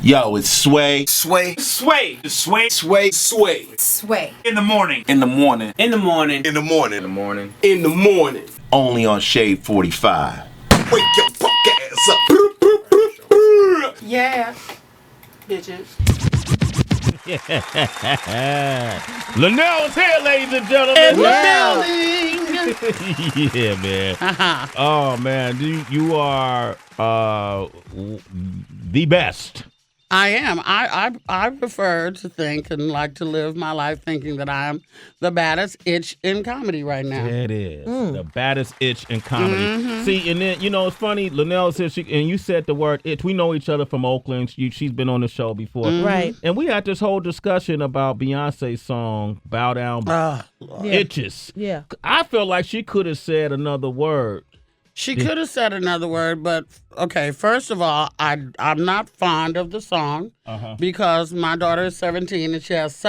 Yo, it's Sway. Sway. Sway. Sway. Sway. Sway. Sway. In the morning. In the morning. In the morning. In the morning. In the morning. In the morning. Only on Shade 45. Wake your fuck ass up. Yeah. Bitches. Luenell's here, ladies and gentlemen. In the building. Yeah, man. Oh, man. You are the best. I am. I prefer to think and like to live my life thinking that I'm the baddest itch in comedy right now. It is. The baddest itch in comedy. Mm-hmm. See, and then, it's funny. Luenell said, and you said the word itch. We know each other from Oakland. She's been on the show before. Mm-hmm. Right. And we had this whole discussion about Beyonce's song, Bow Down, Itches. Yeah. I feel like she could have said another word. She could have said another word, but okay, first of all, I'm not fond of the song because my daughter is 17 and she has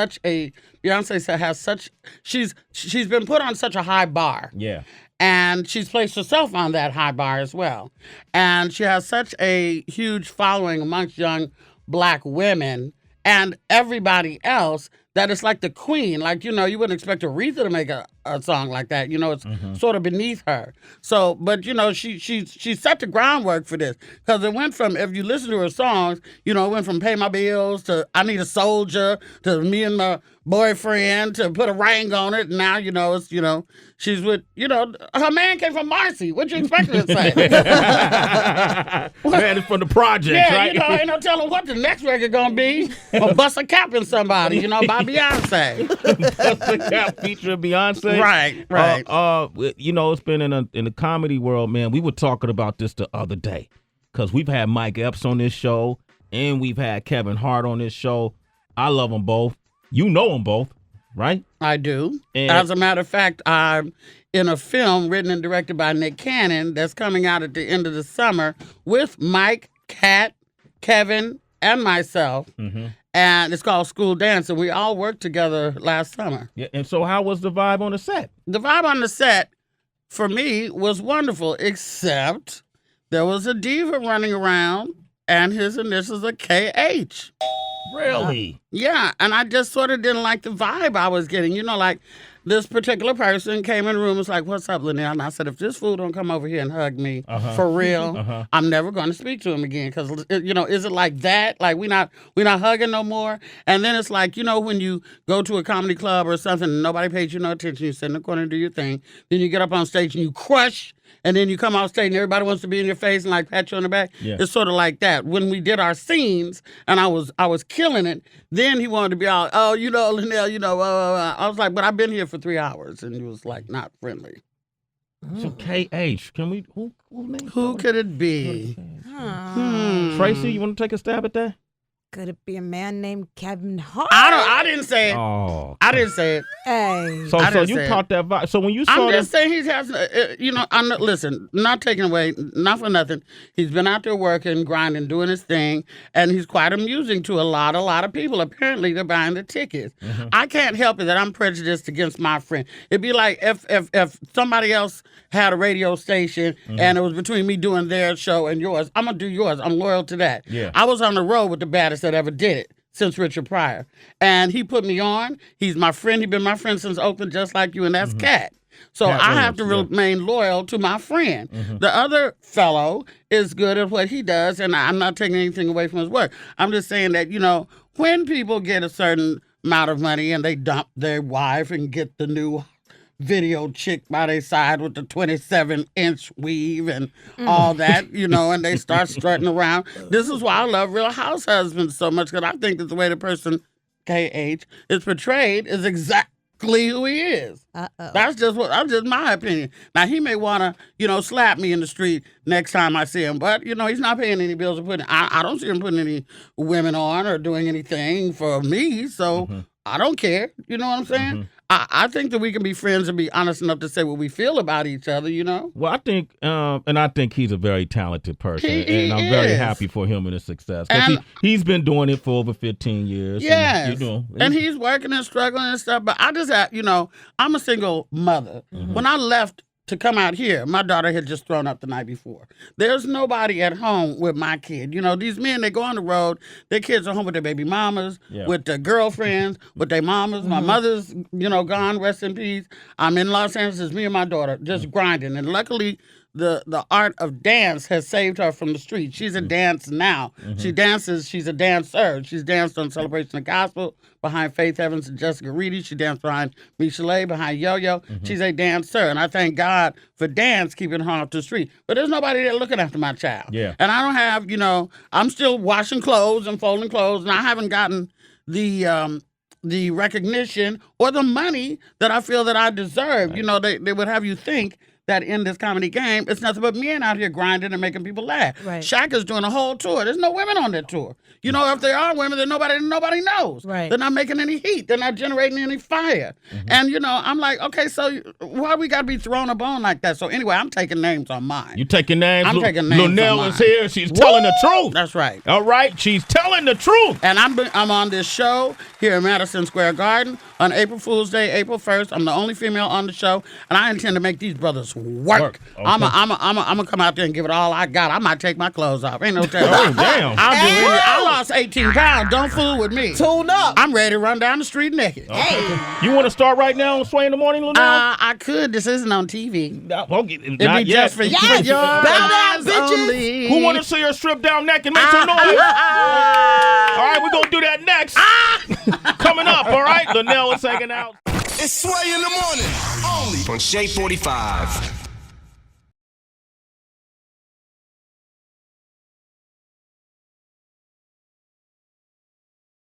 she's been put on such a high bar. Yeah. And she's placed herself on that high bar as well. And she has such a huge following amongst young black women and everybody else that it's like the queen. Like, you wouldn't expect Aretha to make a song like that. It's sort of beneath her. So, but, she set the groundwork for this. Because it went from, if you listen to her songs, it went from Pay My Bills to I Need a Soldier to Me and My Boyfriend to Put a Ring on It. And now, it's, she's with, her man came from Marcy. What you expect her to say? Man, it's from the project, right? Ain't no telling what the next record gonna be. Or Bust a Cap in Somebody, by Beyonce. Bust a Cap featuring Beyonce. Right. It's been in the comedy world, man. We were talking about this the other day because we've had Mike Epps on this show and we've had Kevin Hart on this show. I love them both. You know them both, right? I do. And as a matter of fact, I'm in a film written and directed by Nick Cannon that's coming out at the end of the summer with Mike, Kat, Kevin, and myself. Mm-hmm. And it's called School Dance, and we all worked together last summer. Yeah. And so how was the vibe on the set? The vibe on the set, for me, was wonderful, except there was a diva running around, and his initials are KH. Really? Yeah, and I just sort of didn't like the vibe I was getting. like this particular person came in the room and was like, "What's up, Luenell?" And I said, "If this fool don't come over here and hug me for real, I'm never going to speak to him again." Because is it like that? Like we not hugging no more? And then it's like when you go to a comedy club or something, and nobody pays you no attention. You sit in the corner and do your thing. Then you get up on stage and you crush. And then you come off stage and everybody wants to be in your face and like pat you on the back. Yeah. It's sort of like that. When we did our scenes and I was killing it, then he wanted to be all, Luenell, I was like, but I've been here for 3 hours. And he was like, not friendly. So KH, can we, who could it be? Tracy, you want to take a stab at that? Could it be a man named Kevin Hart? I didn't say it. Oh, I didn't say it. Hey. So you caught that vibe. So when you saw I'm just saying he has, listen, not taking away, not for nothing. He's been out there working, grinding, doing his thing, and he's quite amusing to a lot of people. Apparently, they're buying the tickets. Mm-hmm. I can't help it that I'm prejudiced against my friend. It'd be like if somebody else had a radio station and it was between me doing their show and yours, I'm going to do yours. I'm loyal to that. Yeah. I was on the road with the baddest that ever did it since Richard Pryor. And he put me on. He's my friend. He's been my friend since Oakland, just like you, and that's Kat. So Kat I have Williams, to remain loyal to my friend. The other fellow is good at what he does, and I'm not taking anything away from his work. I'm just saying that, when people get a certain amount of money and they dump their wife and get the new video chick by their side with the 27-inch weave and all that, and they start strutting around. This is why I love Real House Husbands so much, because I think that the way the person, KH, is portrayed is exactly who he is. That's just my opinion. Now, he may want to, slap me in the street next time I see him, but, he's not paying any bills or I don't see him putting any women on or doing anything for me, so I don't care. You know what I'm saying? I think that we can be friends and be honest enough to say what we feel about each other, Well, I think, and I think he's a very talented person, and I'm very happy for him and his success. Because he's been doing it for over 15 years. Yes. And he's working and struggling and stuff, but I just have, I'm a single mother. When I left to come out here. My daughter had just thrown up the night before. There's nobody at home with my kid. You know, these men, they go on the road. Their kids are home with their baby mamas, with their girlfriends, with their mamas. My mother's, gone, rest in peace. I'm in Los Angeles. It's me and my daughter just grinding. And luckily, the art of dance has saved her from the street. She's a dance now. She dances. She's a dancer. She's danced on Celebration of Gospel behind Faith Evans and Jessica Reedy. She danced behind Michelet, behind Yo-Yo. She's a dancer. And I thank God for dance keeping her off the street. But there's nobody there looking after my child. Yeah. And I don't have, I'm still washing clothes and folding clothes, and I haven't gotten the recognition or the money that I feel that I deserve. Right. They would have you think that in this comedy game, it's nothing but men out here grinding and making people laugh. Right. Shaq is doing a whole tour. There's no women on that tour. If there are women, then nobody knows. Right. They're not making any heat. They're not generating any fire. And, I'm like, okay, so why we got to be thrown a bone like that? So anyway, I'm taking names on mine. You taking names? I'm taking names on Luenell mine. is here. She's telling the truth. That's right. All right. She's telling the truth. And I'm on this show here in Madison Square Garden on April Fool's Day, April 1st. I'm the only female on the show, and I intend to make these brothers work. Okay. I'm gonna come out there and give it all I got. I might take my clothes off. Ain't no telling. Oh, damn. I lost 18 pounds. Don't fool with me. Tune up. I'm ready to run down the street naked. Okay. Hey. You want to start right now on Sway in the Morning, Luenell? I could. This isn't on TV. It'd be just for you. Yes. Bow down, bitches. Only. Who want to see her strip down neck and make some noise? All right, we're going to do that next. Coming up, all right? Luenell is hanging out. It's Sway in the Morning, only on Shade 45.